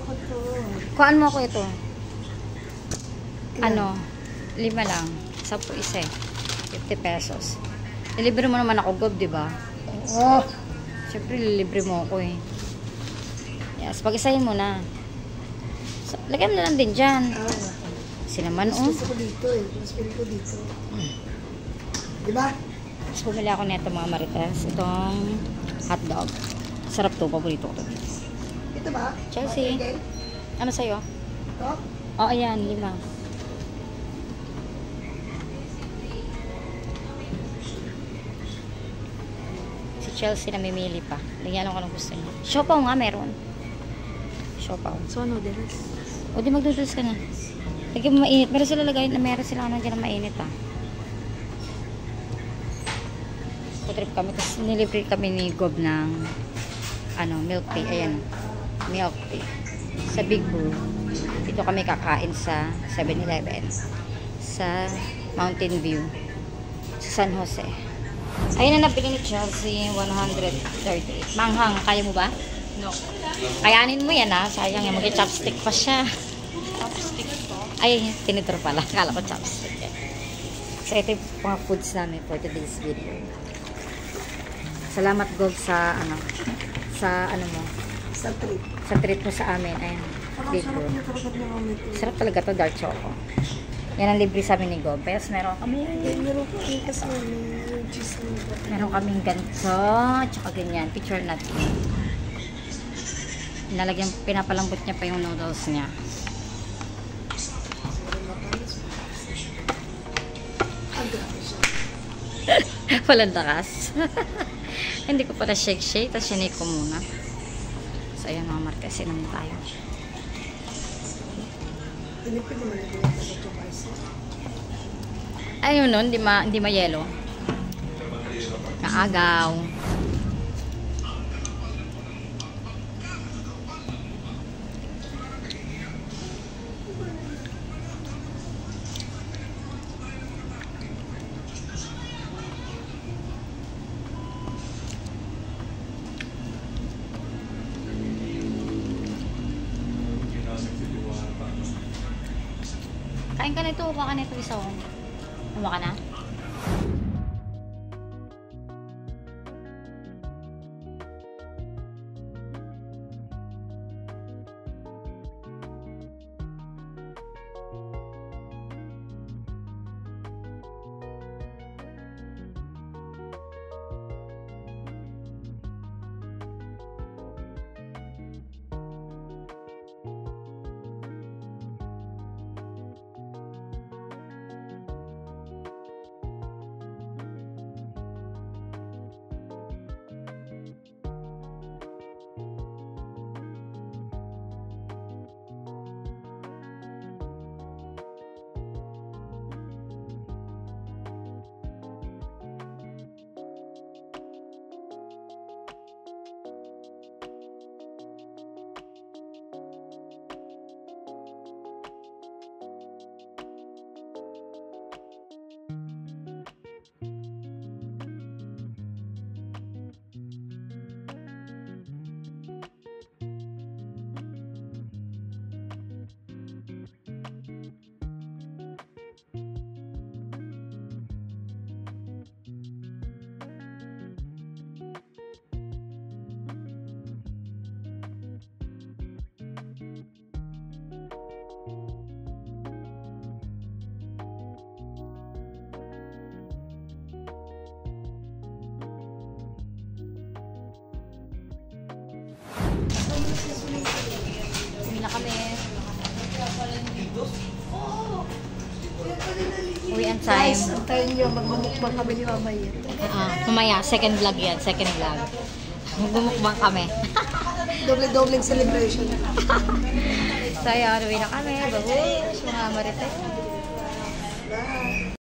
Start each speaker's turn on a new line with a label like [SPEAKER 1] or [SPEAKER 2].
[SPEAKER 1] ko to.
[SPEAKER 2] Kuhaan mo ako ito.
[SPEAKER 1] Ilan?
[SPEAKER 2] Ano? 5 lang. 10 isa eh. 50 pesos. Delivery mo naman ako, Gob, di ba?
[SPEAKER 1] Oo.
[SPEAKER 2] Siyempre, lilibre mo ako eh. Yes, pag-isahin mo na. So, lagyan mo na lang din dyan. Sinaman,
[SPEAKER 1] Mas
[SPEAKER 2] oh.
[SPEAKER 1] gusto ko dito eh. Mas pili ko dito. Diba?
[SPEAKER 2] Tapos bumili ako nito mga marites. Itong hotdog. Sarap to. Paborito ko to.
[SPEAKER 1] Ito ba?
[SPEAKER 2] Chelsea.
[SPEAKER 1] Okay.
[SPEAKER 2] Ano sa'yo?
[SPEAKER 1] Ito?
[SPEAKER 2] Oh, ayan. 5. Si Chelsea namimili pa. Lagyan ko ng gusto niya. Siopaw nga meron. Siopaw.
[SPEAKER 1] So, noodles.
[SPEAKER 2] O di magduduls ka na. Lagyan mo mainit. Meron sila lagay na meron sila ano dyan na mainit ah. Putrip kami. Tapos nilibre kami ni Gob ng ano, milk tea. Ayan. Milk tea. Sa Big Brew. Dito kami kakain sa 7-Eleven. Sa Mountain View. Sa San Jose. Ayun na nabili ni Chelsea. 138. Manghang. Kaya mo ba?
[SPEAKER 3] No.
[SPEAKER 2] Kayanin mo yan ah. Sayang yan. Mag-chopstick pa siya.
[SPEAKER 3] Chopstick to.
[SPEAKER 2] Ay, tinidor pala. Kala ko chopstick eh. So, ito yung mga foods namin for today's video. Salamat, Gob, sa ano mo.
[SPEAKER 1] Sa trip.
[SPEAKER 2] Sa trip mo sa amin. Ayan.
[SPEAKER 1] Parang
[SPEAKER 2] Big
[SPEAKER 1] sarap
[SPEAKER 2] Brew.
[SPEAKER 1] niya talaga niya mamit.
[SPEAKER 2] Sarap talaga to, dark choco. Yan ang libre sa amin ni Gob. Pero meron kami.
[SPEAKER 1] Meron ko rin kasi yung cheese nito.
[SPEAKER 2] Meron kaming ganito. Tsaka ganyan. Picture natin. Nalagyan, pinapalambot niya pa yung noodles niya.
[SPEAKER 1] Ang grabe siya.
[SPEAKER 2] Walang takas. Hindi ko pala shake. Tapos sinake ko muna. So, ayan mga Marquez. Inom tayo.
[SPEAKER 1] Tinipid naman ito yung taga ice.
[SPEAKER 2] Ayun nun, hindi ma-yelo. Kaagaw. Kain ka na ito, kuha ka na ito isa. Kuha ka na? Uwi na kami. Uwian time.
[SPEAKER 1] Guys, antayin nyo. Magmumukbang kami ni Mama Yet.
[SPEAKER 2] Mamaya, second vlog yan. Second vlog. Bumukbang kami.
[SPEAKER 1] Doble-doble celebration.
[SPEAKER 2] So, ayun, uwi na kami. Babush, mga marites.
[SPEAKER 1] Bye.